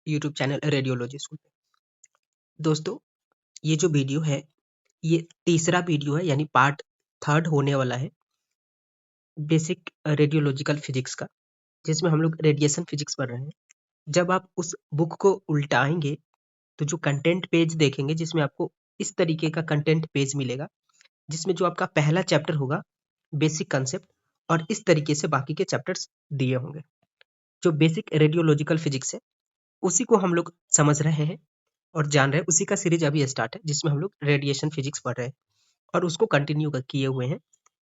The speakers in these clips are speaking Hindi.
यूट्यूब चैनल रेडियोलॉजी स्कूल पे। दोस्तों, ये जो वीडियो है, ये तीसरा वीडियो है, यानी पार्ट थर्ड होने वाला है बेसिक रेडियोलॉजिकल फिजिक्स का, जिसमें हम लोग रेडिएशन फिजिक्स पढ़ रहे हैं। जब आप उस बुक को उल्टाएंगे तो जो कंटेंट पेज देखेंगे, जिसमें आपको इस तरीके का कंटेंट पेज मिलेगा, जिसमें जो आपका पहला चैप्टर होगा बेसिक कंसेप्ट, और इस तरीके से बाकी के चैप्टर्स दिए होंगे। जो बेसिक रेडियोलॉजिकल फिजिक्स है, उसी को हम लोग समझ रहे हैं और जान रहे हैं। उसी का सीरीज अभी स्टार्ट है, जिसमें हम लोग रेडिएशन फिजिक्स पढ़ रहे हैं और उसको कंटिन्यू किए हुए हैं।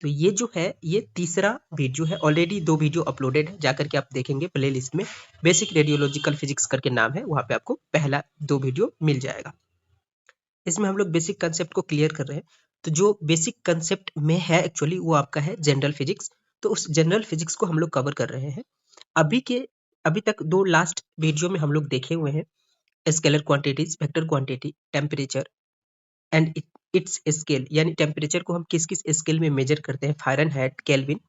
तो ये जो है, ये तीसरा वीडियो है। ऑलरेडी 2 वीडियो अपलोडेड है, जाकर के आप देखेंगे प्लेलिस्ट में बेसिक रेडियोलॉजिकल फिजिक्स करके नाम है, वहां पे आपको पहला 2 वीडियो मिल जाएगा। इसमें हम लोग बेसिक कंसेप्ट को क्लियर कर रहे हैं। तो जो बेसिक कंसेप्ट में है एक्चुअली, वो आपका है जनरल फिजिक्स। तो उस जनरल फिजिक्स को हम लोग कवर कर रहे हैं। अभी तक 2 लास्ट वीडियो में हम लोग देखे हुए हैं scalar quantities, vector quantity, temperature and it's scale, यानी टेम्परेचर को हम किस किस स्केल में मेजर करते हैं, फ़ारेनहाइट, केल्विन।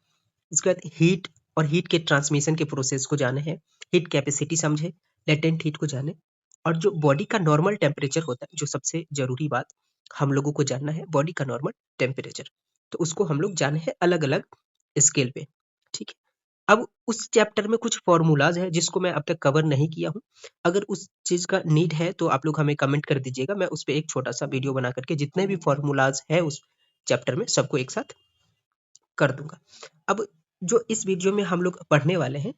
इसके बाद हीट और हीट के ट्रांसमिशन के प्रोसेस को जाने हैं, हीट कैपेसिटी समझे, लेटेंट हीट को जाने, और जो बॉडी का नॉर्मल टेम्परेचर होता है, जो सबसे जरूरी बात हम लोगों को जानना है, बॉडी का नॉर्मल टेम्परेचर, तो उसको हम लोग जाने हैं अलग अलग स्केल पे। ठीक है। अब उस चैप्टर में कुछ फॉर्मूलाज है जिसको मैं अब तक कवर नहीं किया हूँ। अगर उस चीज का नीड है तो आप लोग हमें कमेंट कर दीजिएगा, मैं उस पर एक छोटा सा वीडियो बना करके जितने भी फॉर्मूलाज है उस चैप्टर में सबको एक साथ कर दूंगा। अब जो इस वीडियो में हम लोग पढ़ने वाले हैं,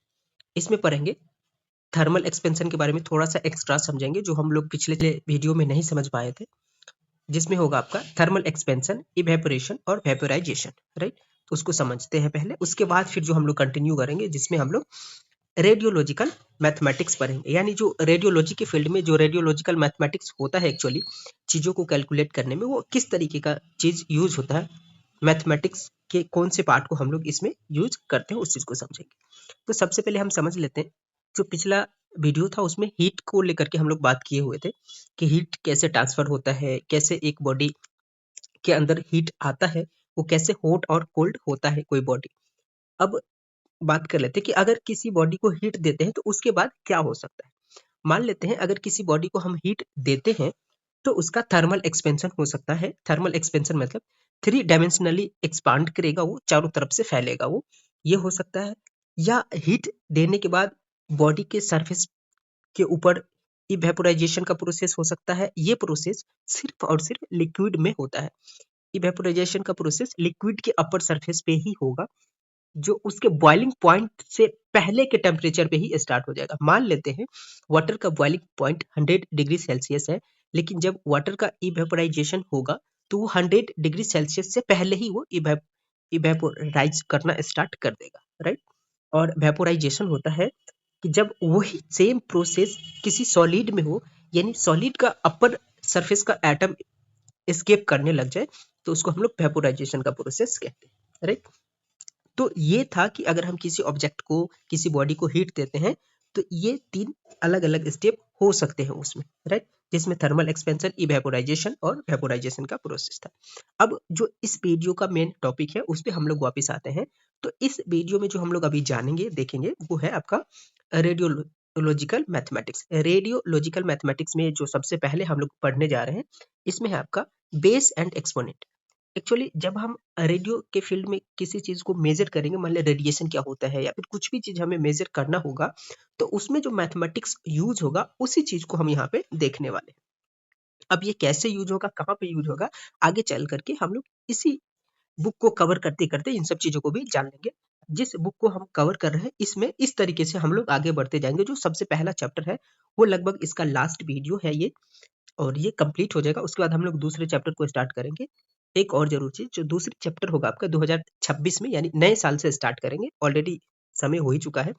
इसमें पढ़ेंगे थर्मल एक्सपेंशन के बारे में, थोड़ा सा एक्स्ट्रा समझेंगे जो हम लोग पिछले वीडियो में नहीं समझ पाए थे, जिसमें होगा आपका थर्मल एक्सपेंशन, इवेपोरेशन और वेपोराइजेशन। राइट, तो उसको समझते हैं पहले, उसके बाद फिर जो हम लोग कंटिन्यू करेंगे, जिसमें हम लोग रेडियोलॉजिकल मैथमेटिक्स पढ़ेंगे। यानी जो रेडियोलॉजी के फील्ड में जो रेडियोलॉजिकल मैथमेटिक्स होता है एक्चुअली, चीज़ों को कैलकुलेट करने में, वो किस तरीके का चीज़ यूज होता है, मैथमेटिक्स के कौन से पार्ट को हम लोग इसमें यूज करते हैं, उस चीज़ को समझेंगे। तो सबसे पहले हम समझ लेते हैं, जो पिछला वीडियो था उसमें हीट को लेकर के हम लोग बात किए हुए थे कि हीट कैसे ट्रांसफर होता है, कैसे एक बॉडी के अंदर हीट आता है, वो कैसे हॉट और कोल्ड होता है कोई बॉडी। अब बात कर लेते हैं कि अगर किसी बॉडी को हीट देते हैं तो उसके बाद क्या हो सकता है। मान लेते हैं अगर किसी बॉडी को हम हीट देते हैं तो उसका थर्मल एक्सपेंशन हो सकता है। थर्मल एक्सपेंशन मतलब 3 डायमेंशनली एक्सपांड करेगा, वो चारों तरफ से फैलेगा, वो ये हो सकता है। या हीट देने के बाद बॉडी के सरफेस के ऊपर इवेपोराइजेशन का प्रोसेस हो सकता है। ये प्रोसेस सिर्फ और सिर्फ लिक्विड में होता है। इवेपोराइजेशन का प्रोसेस लिक्विड के अपर सरफेस पे ही होगा, जो उसके बॉइलिंग पॉइंट से पहले के टेम्परेचर पे ही स्टार्ट हो जाएगा। मान लेते हैं वाटर का बॉइलिंग पॉइंट 100 डिग्री सेल्सियस है, लेकिन जब वाटर का इवेपोराइजेशन होगा तो वो 100 डिग्री सेल्सियस से पहले ही वो इवेपोराइज करना स्टार्ट कर देगा। राइट, और वेपोराइजेशन होता है कि जब वही सेम प्रोसेस किसी सॉलिड में हो, यानी सॉलिड का अपर सरफेस का एटम एस्केप करने लग जाए, तो उसको हम लोग वेपोराइजेशन का प्रोसेस कहते हैं। राइट, तो ये था कि अगर हम किसी ऑब्जेक्ट को, किसी बॉडी को हीट देते हैं तो ये 3 अलग अलग स्टेप हो सकते हैं उसमें। राइट, जिसमें थर्मल एक्सपेंशन, इवेपोराइजेशन और वेपोराइजेशन का प्रोसेस था। अब जो इस वीडियो का मेन टॉपिक है उस पे हम लोग वापस आते हैं। तो इस वीडियो में जो हम लोग अभी जानेंगे, देखेंगे, वो है आपका रेडियोलॉजिकल मैथमेटिक्स। रेडियोलॉजिकल मैथमेटिक्स में जो सबसे पहले हम लोग पढ़ने जा रहे हैं, इसमें है आपका बेस एंड एक्सपोनेंट। एक्चुअली जब हम रेडियो के फील्ड में किसी चीज को मेजर करेंगे, मान लिया रेडिएशन क्या होता है या फिर कुछ भी चीज हमें मेजर करना होगा, तो उसमें जो मैथमेटिक्स यूज होगा उसी चीज को हम यहाँ पे देखने वाले हैं। अब ये कैसे यूज होगा, कहाँ पे यूज होगा, आगे चल करके हम लोग इसी बुक को कवर करते करते इन सब चीजों को भी जान लेंगे। जिस बुक को हम कवर कर रहे हैं, इसमें इस तरीके से हम लोग आगे बढ़ते जाएंगे। जो सबसे पहला चैप्टर है वो लगभग इसका लास्ट वीडियो है ये, और ये कंप्लीट हो जाएगा। उसके बाद हम लोग दूसरे चैप्टर को स्टार्ट करेंगे। एक और जरूर चीज, जो दूसरी चैप्टर होगा आपका 2026 में, यानी नए साल से स्टार्ट करेंगे। ऑलरेडी समय हो ही चुका है,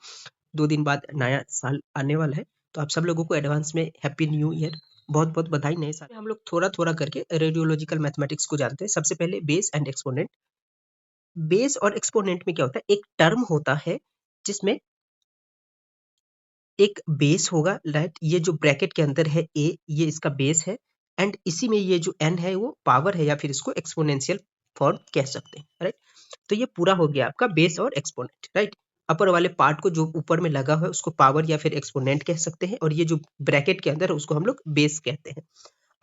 2 दिन बाद नया साल आने वाला है। तो आप सब लोगों को एडवांस में हैप्पी न्यू ईयर, बहुत बहुत बधाई नए साल। हम लोग थोड़ा थोड़ा करके रेडियोलॉजिकल मैथमेटिक्स को जानते हैं। सबसे पहले बेस एंड एक्सपोनेंट। बेस और एक्सपोनेंट में क्या होता है, एक टर्म होता है जिसमें एक बेस होगा। राइट, ये जो ब्रैकेट के अंदर है ए, ये इसका बेस है, एंड इसी में ये जो एन है वो पावर है, या फिर इसको एक्सपोनेंशियल फॉर्म कह सकते हैं। राइट, तो ये पूरा हो गया आपका बेस और एक्सपोनेंट। राइट, अपर वाले पार्ट को जो ऊपर में लगा हुआ है उसको पावर या फिर एक्सपोनेंट कह सकते हैं, और ये जो ब्रैकेट के अंदर है उसको हम लोग बेस कहते हैं।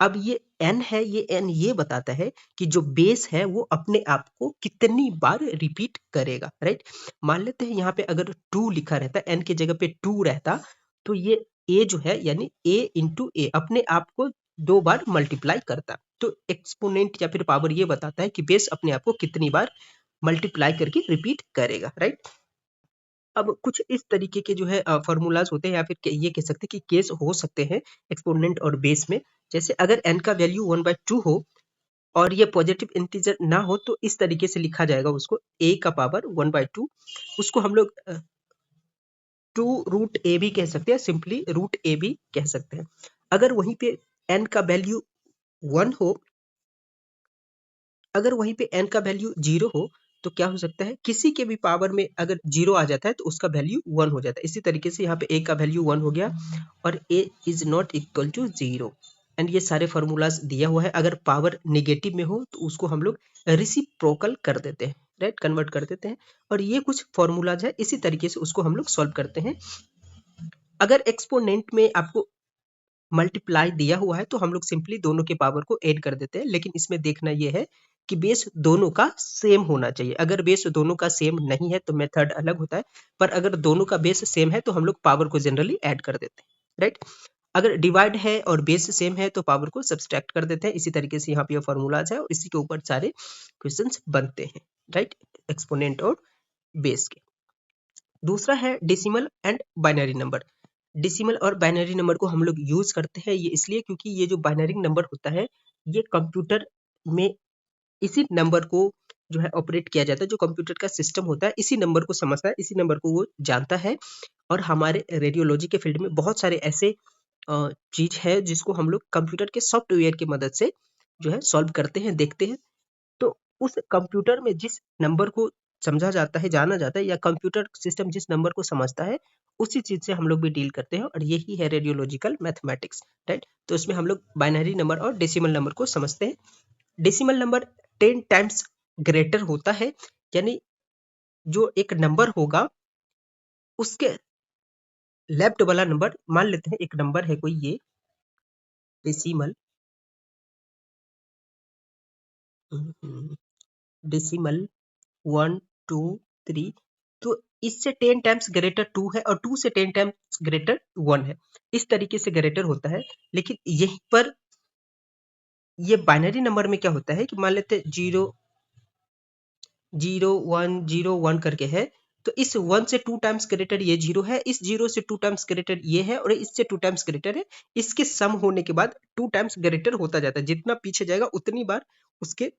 अब ये n है, ये n ये बताता है कि जो बेस है वो अपने आप को कितनी बार रिपीट करेगा, राइट। मान लेते हैं यहाँ पे अगर 2 लिखा रहता, n की जगह पे 2 रहता, तो ये a जो है यानी a इंटू a अपने आप को 2 बार मल्टीप्लाई करता। तो एक्सपोनेंट या फिर पावर ये बताता है कि बेस अपने आप को कितनी बार मल्टीप्लाई करके रिपीट करेगा, राइट। अब कुछ इस तरीके के जो है फॉर्मूलाज होते हैं, या फिर ये कह सकते हैं कि केस हो सकते हैं एक्सपोनेंट और बेस में। जैसे अगर n का वैल्यू 1/2 हो और ये पॉजिटिव इंटीजर ना हो, तो इस तरीके से लिखा जाएगा उसको, a का पावर 1/2, उसको हम लोग 2√a भी कह सकते हैं, सिंपली √a भी कह सकते हैं। अगर वहीं पे n का वैल्यू 1 हो, अगर वहीं पे n का वैल्यू 0 हो, तो क्या हो सकता है, किसी के भी पावर में अगर 0 आ जाता है तो उसका वैल्यू 1 हो जाता है। इसी तरीके से यहाँ पे a का वैल्यू 1 हो गया और a is not equal to 0। And ये सारे फॉर्मूलाज दिया हुआ है। अगर पावर निगेटिव में हो तो उसको हम लोग रिसिप्रोकल कर देते हैं, राइट, कन्वर्ट कर देते हैं। और ये कुछ फॉर्मूलाज है, इसी तरीके से उसको हम लोग सॉल्व करते हैं। अगर एक्सपोनेंट में आपको मल्टीप्लाई दिया हुआ है तो हम लोग सिंपली दोनों के पावर को ऐड कर देते हैं, लेकिन इसमें देखना यह है कि बेस दोनों का सेम होना चाहिए। अगर बेस दोनों का सेम नहीं है तो मेथड अलग होता है, पर अगर दोनों का बेस सेम है तो हम लोग पावर को जनरली ऐड कर देते हैं, राइट। अगर डिवाइड है और बेस सेम है तो पावर को सब्सट्रैक्ट कर देते हैं। इसी तरीके से यहाँ पे फॉर्मूलाज है और इसी के ऊपर सारे क्वेश्चंस बनते हैं, राइट, एक्सपोनेंट और बेस के। दूसरा है decimal and binary number. Decimal और बाइनरी नंबर को हम लोग यूज करते हैं, ये इसलिए क्योंकि ये जो बाइनरी नंबर होता है ये कंप्यूटर में इसी नंबर को जो है ऑपरेट किया जाता है। जो कंप्यूटर का सिस्टम होता है इसी नंबर को समझता है, इसी नंबर को वो जानता है। और हमारे रेडियोलॉजी के फील्ड में बहुत सारे ऐसे चीज है जिसको हम लोग कंप्यूटर के सॉफ्टवेयर की मदद से जो है सॉल्व करते हैं, देखते हैं। तो उस कंप्यूटर में जिस नंबर को समझा जाता है, जाना जाता है, या कंप्यूटर सिस्टम जिस नंबर को समझता है उसी चीज से हम लोग भी डील करते हैं, और यही है रेडियोलॉजिकल मैथमेटिक्स, राइट। तो इसमें हम लोग बाइनरी नंबर और डेसिमल नंबर को समझते हैं। डेसिमल नंबर 10 टाइम्स ग्रेटर होता है, यानी जो एक नंबर होगा उसके लेफ्ट वाला नंबर, मान लेते हैं एक नंबर है कोई ये डेसिमल, डेसिमल 1 2 3, तो इससे 10 टाइम्स ग्रेटर 2 है और 2 से 10 टाइम्स ग्रेटर 1 है। इस तरीके से ग्रेटर होता है। लेकिन यहीं पर ये बाइनरी नंबर में क्या होता है कि मान लेते हैं 0 0 1 0 1 करके है, तो इस 1 से 2 टाइम्स ग्रेटर ये 0 है, इस 0 से 2 टाइम्स ग्रेटर ये है, और इससे 2 टाइम्स ग्रेटर है। इसके सम होने के बाद 2 टाइम्स ग्रेटर होता जाता है, जितना पीछे जाएगा उतनी बार उसके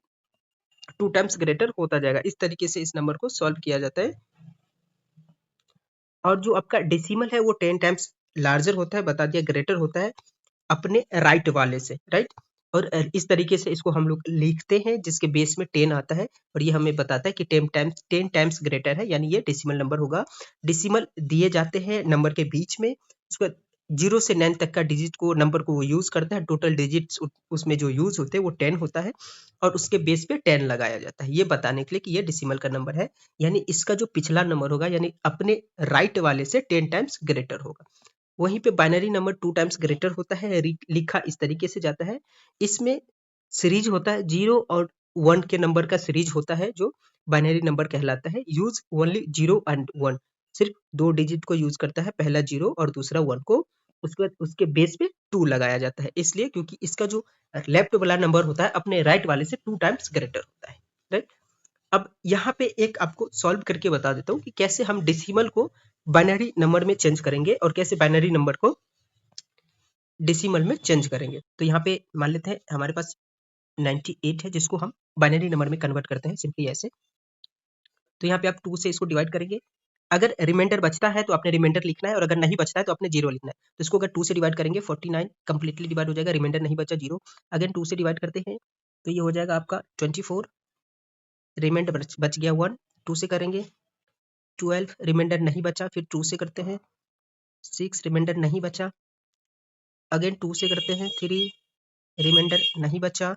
2 टाइम्स ग्रेटर होता जाएगा। इस तरीके से इस नंबर को सॉल्व किया जाता है। और जो आपका डेसिमल है वो 10 टाइम्स लार्जर होता है, बता दिया, ग्रेटर होता है अपने राइट वाले से, राइट। और इस तरीके से इसको हम लोग लिखते हैं जिसके बेस में 10 आता है, और ये हमें बताता है कि 10 टाइम्स ग्रेटर है, यानी ये डेसिमल नंबर होगा। डेसिमल दिए जाते हैं नंबर के बीच में, उसका 0 से 9 तक का डिजिट को, नंबर को वो यूज करता है। टोटल डिजिट्स उसमें जो यूज होते हैं वो 10 होता है, और उसके बेस पे 10 लगाया जाता है, ये बताने के लिए कि ये डेसिमल का नंबर है। यानी इसका जो पिछला नंबर होगा यानी अपने राइट वाले से 10 टाइम्स ग्रेटर होगा। वहीं पे बाइनरी नंबर 2 टाइम्स ग्रेटर होता है, लिखा इस तरीके से जाता है। इसमें सीरीज होता है, 0 और 1 के नंबर का सीरीज होता है जो बाइनरी नंबर कहलाता है। यूज ओनली 0 एंड 1, सिर्फ 2 डिजिट को यूज करता है, पहला 0 और दूसरा 1 को। उसके बाद उसके बेस पे 2 लगाया जाता है, इसलिए क्योंकि इसका जो लेफ्ट वाला नंबर होता है अपने राइट वाले से 2 टाइम्स ग्रेटर होता है, राइट। अब यहाँ पे एक आपको सॉल्व करके बता देता हूँ कि कैसे हम डेसिमल को बाइनरी नंबर में चेंज करेंगे और कैसे बाइनरी नंबर को डेसिमल में चेंज करेंगे। तो यहाँ पे मान लेते हैं हमारे पास 98 है, जिसको हम बाइनरी नंबर में कन्वर्ट करते हैं सिंपली ऐसे। तो यहाँ पे आप 2 से इसको डिवाइड करेंगे। अगर रिमाइंडर बचता है तो आपने रिमाइंडर लिखना है, और अगर नहीं बचता है तो आपने 0 लिखना है। तो इसको अगर 2 से डिवाइड करेंगे 49 कंप्लीटली डिवाइड हो जाएगा, रिमाइंडर नहीं बचा 0। अगेन 2 से डिवाइड करते हैं तो ये हो जाएगा आपका 24, रिमाइंडर बच गया 1। 2 से करेंगे 12, रिमाइंडर नहीं बचा, फिर 2 से करते हैं 6, रिमाइंडर नहीं बचा, अगेन 2 से करते हैं 3, रिमाइंडर नहीं बचा,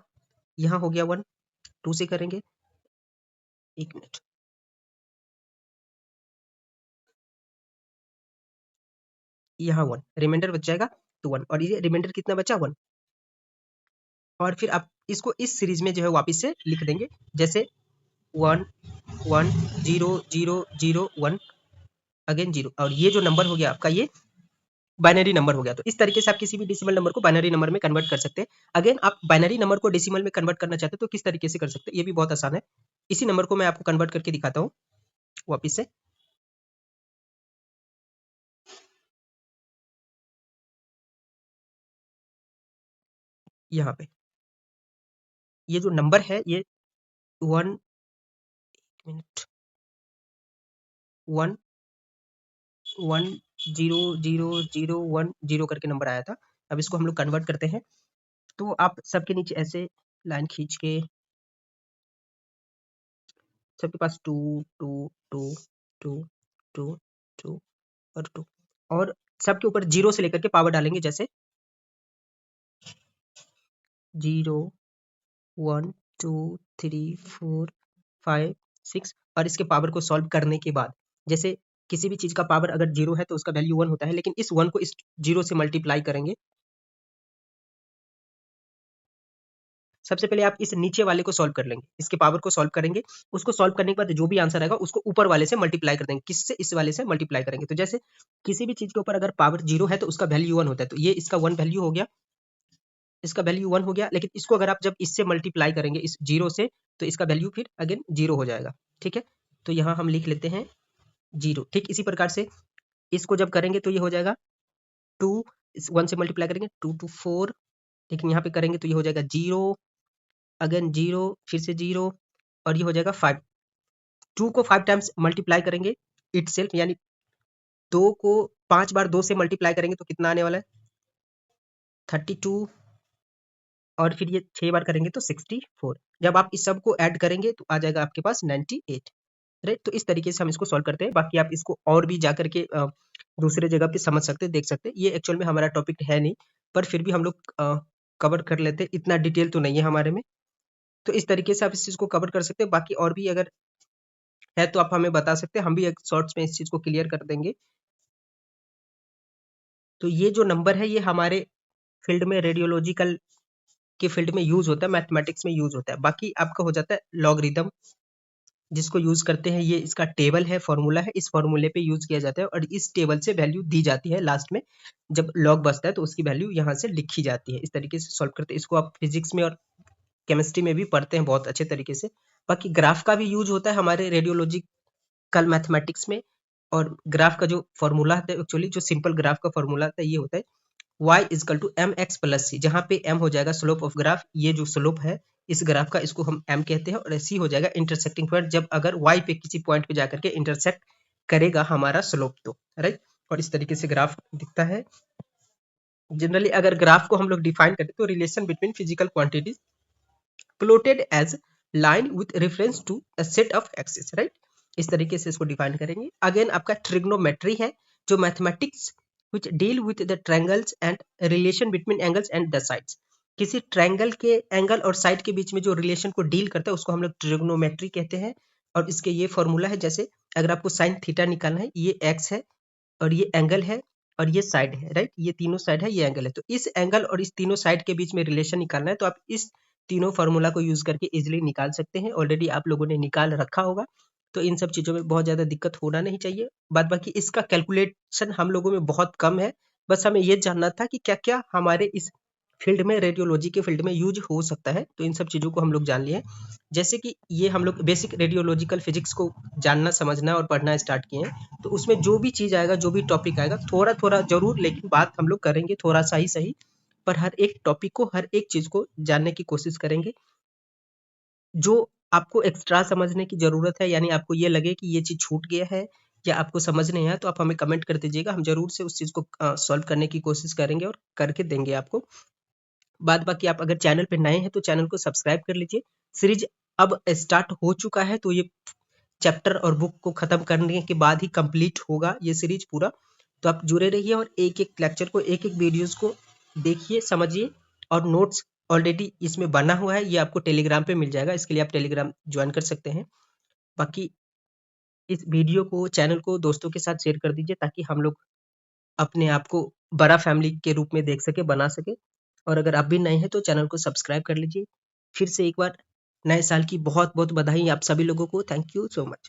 यहाँ हो गया 1। 2 से करेंगे, 1 मिनट, यहाँ 1 रिमाइंडर बच जाएगा तो 1, और ये रिमाइंडर कितना बचा 1, और फिर आप इसको इस सीरीज में जो है वापस से लिख देंगे, जैसे 1 1 0 0 0 1 अगेन 0, और ये जो नंबर हो गया आपका ये बाइनरी नंबर हो गया। तो इस तरीके से आप किसी भी डेसिमल नंबर को बाइनरी नंबर में कन्वर्ट कर सकते हैं। अगेन आप बाइनरी नंबर को डेसिमल में कन्वर्ट करना चाहते हैं तो किस तरीके से कर सकते हैं, ये भी बहुत आसान है। इसी नंबर को मैं आपको कन्वर्ट करके दिखाता हूँ वापिस से। यहाँ पे ये जो नंबर है ये 1 मिनट 1 1 0 0 0 1 0 करके नंबर आया था। अब इसको हम लोग कन्वर्ट करते हैं, तो आप सबके नीचे ऐसे लाइन खींच के सबके पास 2 2 2 2 2 2 और 2, और सबके ऊपर 0 से लेकर के पावर डालेंगे, जैसे 0 1 2 3 4 5 6, और इसके पावर को सॉल्व करने के बाद, जैसे किसी भी चीज का पावर अगर 0 है तो उसका वैल्यू 1 होता है, लेकिन इस 1 को इस 0 से मल्टीप्लाई करेंगे। सबसे पहले आप इस नीचे वाले को सॉल्व कर लेंगे, इसके पावर को सॉल्व करेंगे, उसको सॉल्व करने के बाद जो भी आंसर आएगा उसको ऊपर वाले से मल्टीप्लाई कर देंगे, किससे, इस वाले से मल्टीप्लाई करेंगे। तो जैसे किसी भी चीज के ऊपर अगर पावर 0 है तो उसका वैल्यू 1 होता है, तो ये इसका 1 वैल्यू हो गया, इसका वैल्यू 1 हो गया, लेकिन इसको अगर आप जब इससे मल्टीप्लाई करेंगे इस 0 से, तो इसका वैल्यू फिर अगेन 0 हो जाएगा। ठीक है, तो यहाँ हम लिख लेते हैं 0। ठीक इसी प्रकार से इसको जब करेंगे तो ये हो जाएगा 2, इस 1 से मल्टीप्लाई करेंगे 2 to 4, लेकिन यहाँ पे करेंगे तो ये हो जाएगा 0, अगेन 0, फिर से 0, और ये हो जाएगा 5। 2 को 5 टाइम्स मल्टीप्लाई करेंगे इटसेल्फ, यानी 2 को 5 बार 2 से मल्टीप्लाई करेंगे तो कितना आने वाला है 32, और फिर ये 6 बार करेंगे तो 64। जब आप इस सब को ऐड करेंगे तो आ जाएगा आपके पास 98। राइट, तो इस तरीके से हम इसको सॉल्व करते हैं। बाकी आप इसको और भी जा करके दूसरे जगह पे समझ सकते हैं, देख सकते हैं। ये एक्चुअल में हमारा टॉपिक है नहीं, पर फिर भी हम लोग कवर कर लेते हैं, इतना डिटेल तो नहीं है हमारे में। तो इस तरीके से आप इस चीज को कवर कर सकते हैं। बाकी और भी अगर है तो आप हमें बता सकते हैं, हम भी एक शॉर्ट्स में इस चीज को क्लियर कर देंगे। तो ये जो नंबर है ये हमारे फील्ड में, रेडियोलॉजिकल के फील्ड में यूज होता है, मैथमेटिक्स में यूज होता है। बाकी आपका हो जाता है लॉगरिदम, जिसको यूज करते हैं, ये इसका टेबल है, फॉर्मूला है, इस फॉर्मूले पे यूज किया जाता है, और इस टेबल से वैल्यू दी जाती है लास्ट में, जब लॉग बचता है तो उसकी वैल्यू यहाँ से लिखी जाती है। इस तरीके से सॉल्व करते हैं इसको। आप फिजिक्स में और केमिस्ट्री में भी पढ़ते हैं बहुत अच्छे तरीके से। बाकी ग्राफ का भी यूज होता है हमारे रेडियोलॉजिकल मैथमेटिक्स में, और ग्राफ का जो फॉर्मूला है एक्चुअली, जो सिंपल ग्राफ का फॉर्मूला है ये होता है y is equal to M X plus C, जहाँ पे m हो जाएगा स्लोप ऑफ ग्राफ, ये जो स्लोप है इस ग्राफ का, इसको हम m कहते हैं, और c हो जाएगा इंटरसेक्टिंग पॉइंट, जब अगर y पे किसी पॉइंट पे जाकर के इंटरसेक्ट करेगा हमारा स्लोप तो। राइट, और इस तरीके से ग्राफ दिखता है। जनरली अगर ग्राफ को हम लोग डिफाइन करें तो relation between physical quantities plotted as line with reference to a set of axis. Right, इस तरीके से इसको डिफाइन करेंगे। अगेन आपका ट्रिग्नोमेट्री है, जो mathematics which deal with the triangles and relation between angles and the sides। किसी ट्रायंगल के एंगल और साइड के बीच में जो रिलेशन को डील करता है उसको हम लोग ट्रिग्नोमेट्री कहते हैं। और इसके ये फॉर्मूला है, जैसे अगर आपको साइन थीटा निकालना है, ये एक्स है और ये एंगल है और ये साइड है। राइट, ये तीनों साइड है, ये एंगल है, तो इस एंगल और इस तीनों साइड के बीच में रिलेशन निकालना है, तो आप इस तीनों फॉर्मूला को यूज करके इजिली निकाल सकते हैं। ऑलरेडी आप लोगों ने निकाल रखा होगा, तो इन सब चीजों में बहुत ज्यादा दिक्कत होना नहीं चाहिए। बाद बाकी इसका कैलकुलेशन हम लोगों में बहुत कम है, बस हमें ये जानना था कि क्या क्या हमारे इस फील्ड में, रेडियोलॉजी के फील्ड में यूज हो सकता है, तो इन सब चीजों को हम लोग जान लिए। जैसे कि ये हम लोग बेसिक रेडियोलॉजिकल फिजिक्स को जानना, समझना और पढ़ना स्टार्ट किए हैं, तो उसमें जो भी चीज आएगा, जो भी टॉपिक आएगा, थोड़ा थोड़ा जरूर, लेकिन बात हम लोग करेंगे थोड़ा सा ही सही, पर हर एक टॉपिक को, हर एक चीज को जानने की कोशिश करेंगे। जो आपको एक्स्ट्रा समझने की जरूरत है, यानी आपको ये लगे कि ये चीज छूट गया है या आपको समझ नहीं आया, तो आप हमें कमेंट कर दीजिएगा, हम जरूर से उस चीज को सॉल्व करने की कोशिश करेंगे और करके देंगे आपको। बाद बाकी आप अगर चैनल पे नए हैं तो चैनल को सब्सक्राइब कर लीजिए। सीरीज अब स्टार्ट हो चुका है, तो ये चैप्टर और बुक को खत्म करने के बाद ही कंप्लीट होगा ये सीरीज पूरा। तो आप जुड़े रहिए और एक एक लेक्चर को, एक एक वीडियोस को देखिए, समझिए, और नोट्स ऑलरेडी इसमें बना हुआ है, ये आपको टेलीग्राम पे मिल जाएगा, इसके लिए आप टेलीग्राम ज्वाइन कर सकते हैं। बाकी इस वीडियो को, चैनल को दोस्तों के साथ शेयर कर दीजिए, ताकि हम लोग अपने आप को बड़ा फैमिली के रूप में देख सके, बना सके। और अगर आप भी नए हैं तो चैनल को सब्सक्राइब कर लीजिए। फिर से एक बार नए साल की बहुत-बहुत बधाई आप सभी लोगों को। Thank you so much.